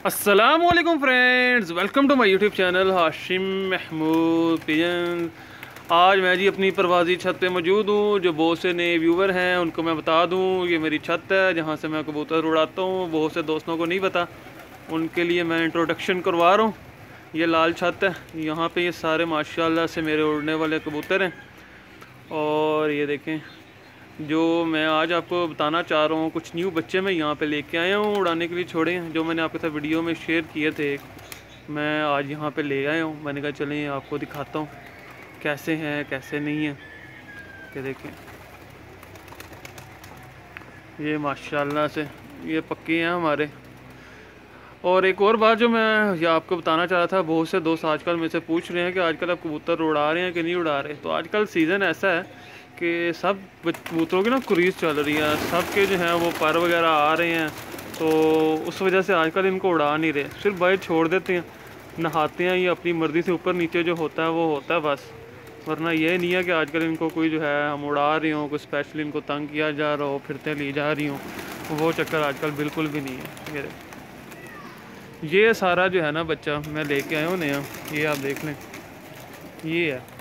अस्सलामुअलैकुम friends, welcome to my YouTube channel Hashim Mahmood pigeon. आज मैं जी अपनी परवाज़ी छत पे मौजूद हूँ। जो बहुत से नए व्यूवर हैं उनको मैं बता दूँ, ये मेरी छत है जहाँ से मैं कबूतर उड़ाता हूँ। बहुत से दोस्तों को नहीं पता, उनके लिए मैं इंट्रोडक्शन करवा रहा हूँ। ये लाल छत है, यहाँ पे ये सारे माशाल्लाह से मेरे उड़ने वाले कबूतर हैं। और ये देखें, जो मैं आज आपको बताना चाह रहा हूँ, कुछ न्यू बच्चे मैं यहाँ पे लेके आया हूँ उड़ाने के लिए छोड़े हैं, जो मैंने आपके साथ वीडियो में शेयर किए थे। मैं आज यहाँ पे ले आया हूँ। मैंने कहा चलें आपको दिखाता हूँ कैसे हैं कैसे नहीं हैं। ये देखें, ये माशाल्लाह से ये पक्के हैं हमारे। और एक और बात जो मैं ये आपको बताना चाह रहा था, बहुत से दोस्त आजकल मेरे से पूछ रहे हैं कि आजकल आप कबूतर उड़ा रहे हैं कि नहीं उड़ा रहे। तो आजकल सीज़न ऐसा है कि सब कबूतरों की ना क्रूज़ चल रही है, सबके जो हैं वो पर वगैरह आ रहे हैं। तो उस वजह से आजकल इनको उड़ा नहीं रहे, सिर्फ बाहर छोड़ देते हैं, नहाते हैं, ये अपनी मर्ज़ी से ऊपर नीचे जो होता है वो होता है बस। वरना ये नहीं है कि आजकल इनको कोई जो है हम उड़ा रहे हों, कोई स्पेशली इनको तंग किया जा रहा हो, फिरते ली जा रही हूँ, वो चक्कर आजकल बिल्कुल भी नहीं है। ये सारा जो है ना बच्चा मैं लेके आया हूँ नया, ये आप देख लें, ये है।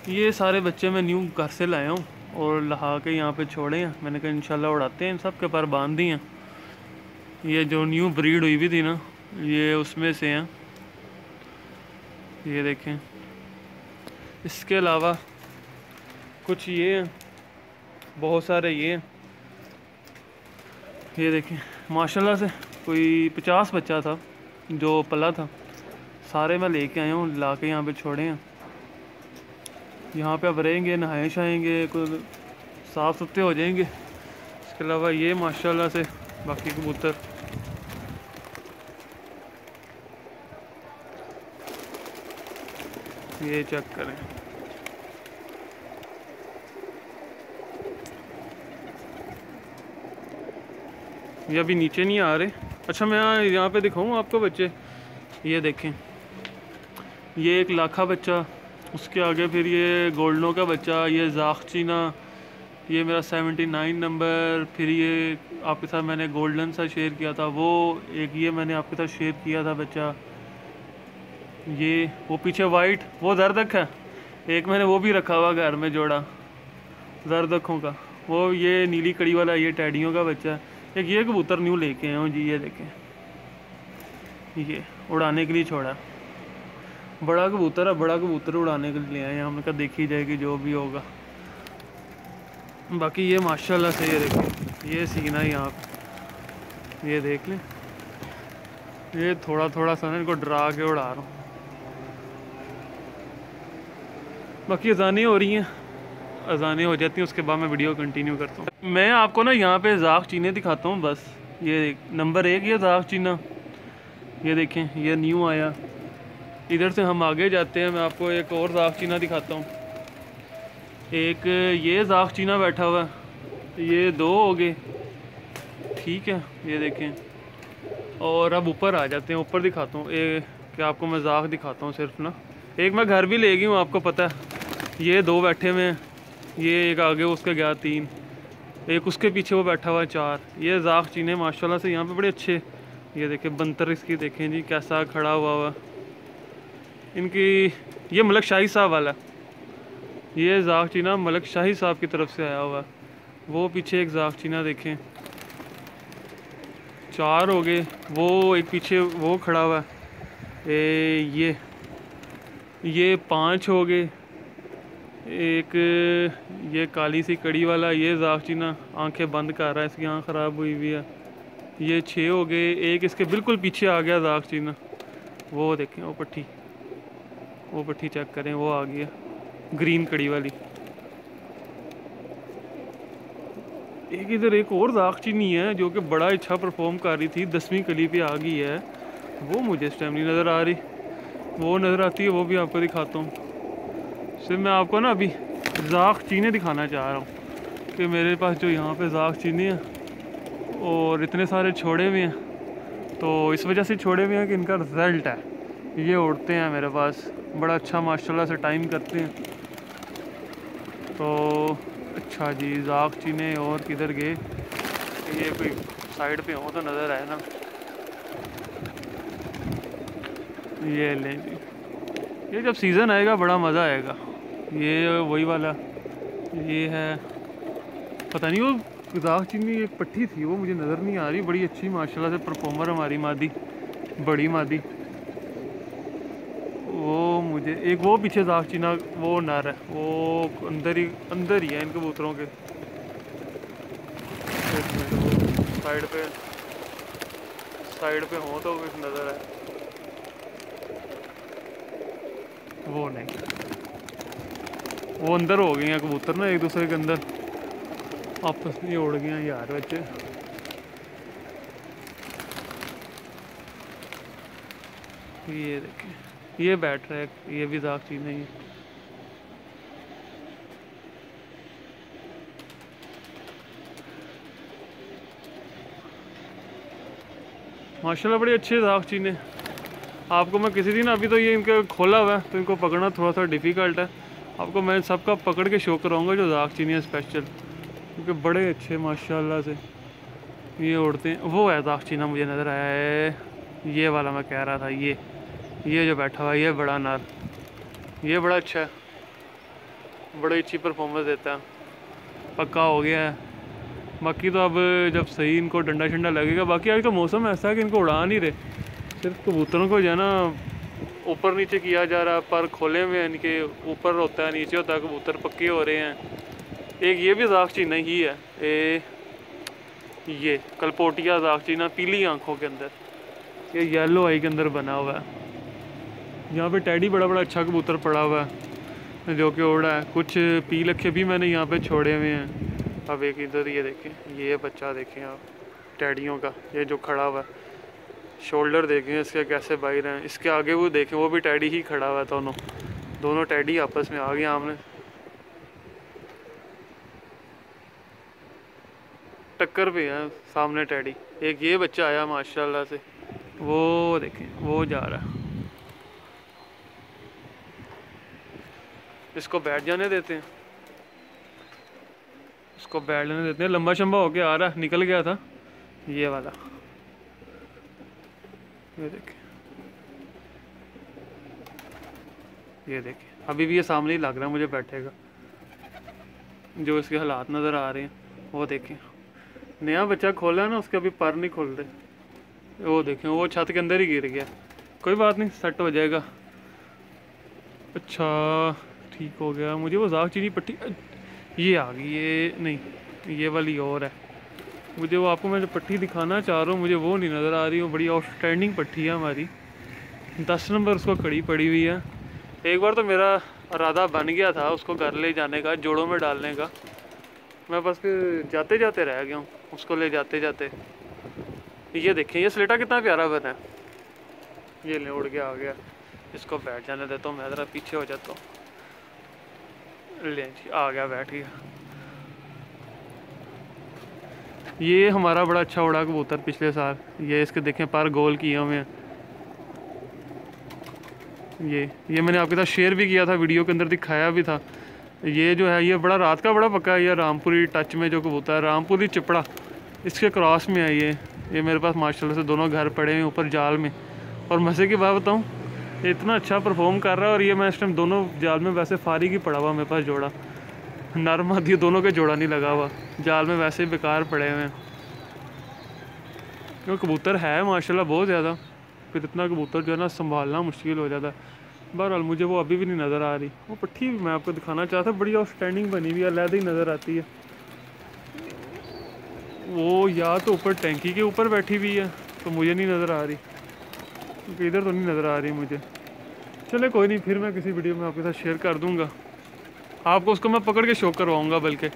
ये सारे बच्चे मैं न्यू घर से लाया हूँ और लहा के यहाँ पे छोड़े हैं। मैंने कहा इंशाल्लाह उड़ाते हैं, इन सब के पर बांध दी हैं। ये जो न्यू ब्रीड हुई भी थी ना, ये उसमें से हैं, ये देखें। इसके अलावा कुछ ये हैं, बहुत सारे ये हैं। ये देखें माशाल्लाह से कोई 50 बच्चा था जो पला था, सारे मैं लेके आया हूँ, ला के यहाँ पे छोड़े हैं। यहाँ पे अब रहेंगे, नहाए शाएंगे, कोई साफ़ सुथरे हो जाएंगे। इसके अलावा ये माशाल्लाह से बाकी कबूतर, ये चेक करें। ये अभी नीचे नहीं आ रहे। अच्छा, मैं यहाँ पे दिखाऊँ आपको बच्चे, ये देखें, ये एक लाखा बच्चा, उसके आगे फिर ये गोल्डनों का बच्चा, ये जाखचीना, ये मेरा 79 नंबर। फिर ये आपके साथ मैंने गोल्डन सा शेयर किया था, वो एक ये मैंने आपके साथ शेयर किया था बच्चा। ये वो पीछे वाइट वो जरदक है, एक मैंने वो भी रखा हुआ घर में जोड़ा जरदकों का। वो ये नीली कड़ी वाला ये टैडियों का बच्चा है। एक ये कबूतर न्यू लेके आया हूँ जी, ये देखें, ये उड़ाने के लिए छोड़ा। बड़ा कबूतर है, बड़ा कबूतर उड़ाने के लिए आए हैं। हमने कहा देखी जाएगी जो भी होगा। बाकी ये माशाल्लाह से ये देखें, ये सीना है यहाँ पे, ये देख लें। ये थोड़ा थोड़ा सा इनको डरा के उड़ा रहा हूँ। बाकी अजानें हो रही हैं, अजानें हो जाती हैं, उसके बाद मैं वीडियो कंटिन्यू करता हूँ। मैं आपको ना यहाँ पे जाख चीने दिखाता हूँ बस। ये नंबर 1 ये जाख चीना, ये देखें, ये न्यू आया। इधर से हम आगे जाते हैं, मैं आपको एक और जाख चीना दिखाता हूँ। एक ये जाख चीना बैठा हुआ है, ये 2 हो गए, ठीक है, ये देखें। और अब ऊपर आ जाते हैं, ऊपर दिखाता हूँ कि आपको मैं जाख दिखाता हूँ सिर्फ ना। एक मैं घर भी ले गई हूँ, आपको पता है। ये 2 बैठे हुए हैं, ये एक आगे उसके गया 3, एक उसके पीछे वो बैठा हुआ है 4। ये जाख चीने माशाल्लाह से यहाँ पे बड़े अच्छे। ये देखें बंतर इसकी देखें जी कैसा खड़ा हुआ। इनकी ये मलक शाही साहब वाला, ये जाख चीना मलक शाही साहब की तरफ से आया हुआ है। वो पीछे एक जाख चीना देखें, 4 हो गए। वो एक पीछे वो खड़ा हुआ है, ये 5 हो गए। एक ये काली सी कड़ी वाला, ये जाख चीना आंखें बंद कर रहा है, इसकी आँख ख़राब हुई हुई है। ये 6 हो गए। एक इसके बिल्कुल पीछे आ गया जाख चीना, वो देखें, वो पट्टी चेक करें, वो आ गया ग्रीन कड़ी वाली। एक इधर एक और जाख चीनी है जो कि बड़ा अच्छा परफॉर्म कर रही थी, 10वीं कली पे आ गई है। वो मुझे इस टाइम नहीं नज़र आ रही, वो नज़र आती है, वो भी आपको दिखाता हूँ। सिर्फ मैं आपको ना अभी जाख चीने दिखाना चाह रहा हूँ कि मेरे पास जो यहाँ पे जाख चीने हैं और इतने सारे छोड़े हुए हैं, तो इस वजह से छोड़े हुए हैं कि इनका रिज़ल्ट है, ये उड़ते हैं मेरे पास, बड़ा अच्छा माशाल्लाह से टाइम करते हैं। तो अच्छा जी, जाख चीने और किधर गए, ये कोई साइड पे हो तो नज़र आए ना। ये लें जी, ये जब सीज़न आएगा बड़ा मज़ा आएगा। ये वही वाला, ये है पता नहीं, वो दाग चीनी एक पट्टी थी वो मुझे नज़र नहीं आ रही, बड़ी अच्छी माशाल्लाह से परफॉर्मर हमारी मादी, बड़ी मादी। वो मुझे एक वो पीछे दाग चीना वो नर है, वो अंदर ही है इन कबूतरों के। साइड पे हो तो कुछ नज़र है, वो नहीं, वो अंदर हो गए हैं कबूतर ना एक दूसरे के अंदर आपस में उड़ गए हैं यार बच्चे। ये देखिए ये बैठ रहा है, ये भी दाग चीज नहीं है। माशाल्लाह बड़ी अच्छी दाग चीने। आपको मैं किसी दिन, अभी तो ये इनका खोला हुआ है तो इनको पकड़ना थोड़ा सा डिफ़िकल्ट है, आपको मैं सबका पकड़ के शो कराऊंगा जो दाग चीनी है स्पेशल, क्योंकि बड़े अच्छे माशाल्लाह से ये उड़ते हैं। वो है दाग चीना मुझे नज़र आया है, ये वाला मैं कह रहा था, ये जो बैठा हुआ है, ये बड़ा नर, ये बड़ा अच्छा है, बड़ी अच्छी परफॉर्मेंस देता है, पक्का हो गया है। बाकी तो अब जब सही इनको डंडा शंडा लगेगा, बाकी आज का मौसम ऐसा है कि इनको उड़ा नहीं रहे, सिर्फ कबूतरों को जो है ना ऊपर नीचे किया जा रहा है, पर खोले हुए हैं इनके, ऊपर होता है नीचे होता है, कबूतर पक्के हो रहे हैं। एक ये भी दाग चीना ही है, ये कलपोटिया दाग चीना, पीली आंखों के अंदर, ये येलो आई के अंदर बना हुआ है। यहाँ पे टैडी बड़ा अच्छा कबूतर पड़ा हुआ है जो कि उड़ा है। कुछ पी लखे भी मैंने यहाँ पे छोड़े हुए हैं। अब एक इधर ये देखें, ये बच्चा देखें आप टैडियों का, ये जो खड़ा हुआ है, शोल्डर देखें इसके कैसे बाहर हैं, इसके आगे वो देखें वो भी टैडी ही खड़ा हुआ है, दोनों टैडी आपस में आ गए आमने टक्कर पे है, सामने टैडी। एक ये बच्चा आया माशाल्लाह से, वो देखें वो जा रहा है, इसको बैठ जाने देते हैं, इसको बैठ लेने देते हैं। लंबा शंबा होके आ रहा है, निकल गया था ये वाला, ये देखें, ये देखें अभी भी ये सामने ही लग रहा है मुझे बैठेगा, जो इसके हालात नज़र आ रहे हैं वो देखें। नया बच्चा खोला है ना, उसके अभी पर नहीं खुल रहे, वो देखें वो छत के अंदर ही गिर गया, कोई बात नहीं सेट हो जाएगा। अच्छा ठीक हो गया। मुझे वो दाग चीनी पट्टी ये आ गई, ये नहीं ये वाली और है, मुझे वो आपको मैं जो पट्टी दिखाना चाह रहा हूँ मुझे वो नहीं नज़र आ रही, वो बड़ी आउटस्टैंडिंग पट्टी है हमारी, 10 नंबर उसको कड़ी पड़ी हुई है। एक बार तो मेरा इरादा बन गया था उसको घर ले जाने का, जोड़ों में डालने का, मैं बस फिर जाते जाते रह गया हूँ उसको ले जाते जाते। ये देखें ये स्लेटा कितना प्यारा बना है, ये ले उड़ के आ गया, इसको बैठ जाने देता हूँ मैं, ज़रा पीछे हो जाता हूँ, ले जी आ गया बैठ गया। ये हमारा बड़ा अच्छा उड़ा कबूतर पिछले साल, ये इसके देखें पर गोल किए हुए हैं, ये मैंने आपके साथ शेयर भी किया था, वीडियो के अंदर दिखाया भी था। ये जो है ये बड़ा रात का बड़ा पक्का है, ये रामपुरी टच में जो कबूतर है, रामपुरी चिपड़ा इसके क्रॉस में है ये मेरे पास माशाल्लाह से दोनों घर पड़े हैं ऊपर जाल में। और मज़े की बात बताऊँ, ये इतना अच्छा परफॉर्म कर रहा है, और ये मैं इस टाइम दोनों जाल में वैसे फारिग ही पड़ा हुआ मेरे पास जोड़ा, नर मादी दोनों के जोड़ा नहीं लगा हुआ, जाल में वैसे ही बेकार पड़े हुए हैं, क्योंकि कबूतर है माशाल्लाह बहुत ज़्यादा, फिर इतना कबूतर जो है ना संभालना मुश्किल हो जाता है। बहरहाल मुझे वो अभी भी नहीं नज़र आ रही, वो पट्टी मैं आपको दिखाना चाहता, बड़ी आउटस्टैंडिंग बनी हुई है, अलग ही नज़र आती है। वो या तो ऊपर टैंकी के ऊपर बैठी हुई है तो मुझे नहीं नज़र आ रही, क्योंकि इधर तो नहीं नज़र आ रही मुझे। चले कोई नहीं, फिर मैं किसी वीडियो में आपके साथ शेयर कर दूंगा, आपको उसको मैं पकड़ के शो करवाऊंगा, बल्कि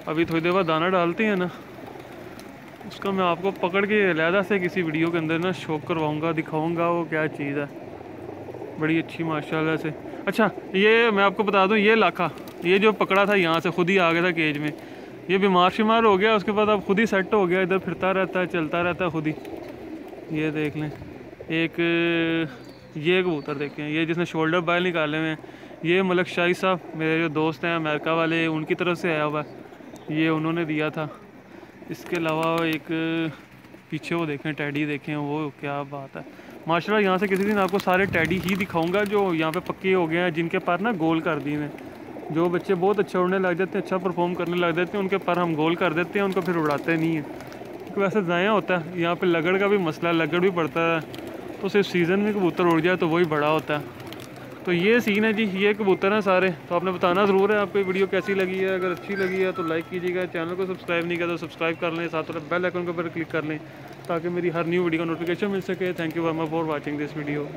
अभी थोड़ी देर बाद दाना डालते हैं ना, उसका मैं आपको पकड़ के अलहदा से किसी वीडियो के अंदर ना शो करवाऊंगा, दिखाऊंगा वो क्या चीज़ है, बड़ी अच्छी माशाल्लाह से। अच्छा ये मैं आपको बता दूं, ये लाखा ये जो पकड़ा था यहाँ से खुद ही आ गया था केज में, ये बीमार शिमार हो गया, उसके बाद अब खुद ही सेट हो गया, इधर फिरता रहता है चलता रहता है खुद ही। ये देख लें एक ये कबूतर देखें, ये जिसने शोल्डर बाल निकाले हुए हैं, ये मलक शाही साहब मेरे जो दोस्त हैं अमेरिका वाले, उनकी तरफ से आया हुआ है, ये उन्होंने दिया था। इसके अलावा एक पीछे वो देखें टैडी देखें, वो क्या बात है माशाल्लाह। यहाँ से किसी दिन आपको सारे टैडी ही दिखाऊंगा जो यहाँ पे पक्के हो गए हैं, जिनके पर ना गोल कर दिए हैं। जो बच्चे बहुत अच्छा उड़ने लग जाते हैं, अच्छा परफॉर्म करने लग जाते हैं, उनके पर हम गोल कर देते हैं, उनको फिर उड़ाते नहीं हैं क्योंकि वैसे ज़ाया होता है। यहाँ पे लगड़ का भी मसला, लगड़ भी पड़ता है, तो सिर्फ सीज़न में कबूतर उड़ जाए तो वही बड़ा होता है। तो ये सीन है जी, ये कबूतर हैं सारे। तो आपने बताना ज़रूर है आपको वीडियो कैसी लगी है। अगर अच्छी लगी है तो लाइक कीजिएगा, चैनल को सब्सक्राइब नहीं किया तो सब्सक्राइब कर लें, साथ में बेल आइकन के ऊपर क्लिक कर लें ताकि मेरी हर न्यू वीडियो का नोटिफिकेशन मिल सके। Thank you very much for watching this video.